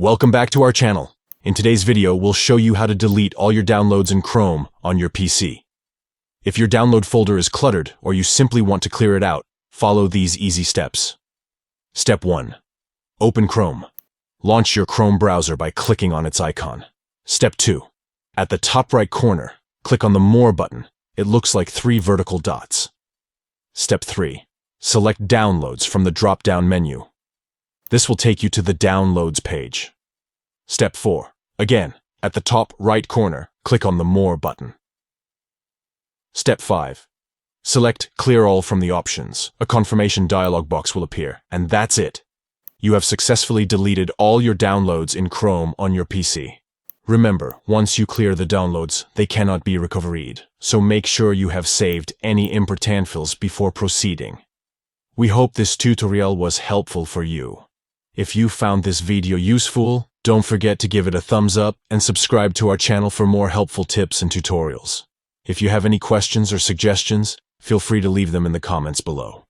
Welcome back to our channel. In today's video, we'll show you how to delete all your downloads in Chrome on your PC. If your download folder is cluttered or you simply want to clear it out, follow these easy steps. Step 1. Open Chrome. Launch your Chrome browser by clicking on its icon. Step 2. At the top right corner, click on the More button. It looks like 3 vertical dots. Step 3. Select Downloads from the drop-down menu. This will take you to the Downloads page. Step 4. Again, at the top right corner, click on the More button. Step 5. Select Clear All from the options. A confirmation dialog box will appear, and that's it. You have successfully deleted all your downloads in Chrome on your PC. Remember, once you clear the downloads, they cannot be recovered, so make sure you have saved any important files before proceeding. We hope this tutorial was helpful for you. If you found this video useful, don't forget to give it a thumbs up and subscribe to our channel for more helpful tips and tutorials. If you have any questions or suggestions, feel free to leave them in the comments below.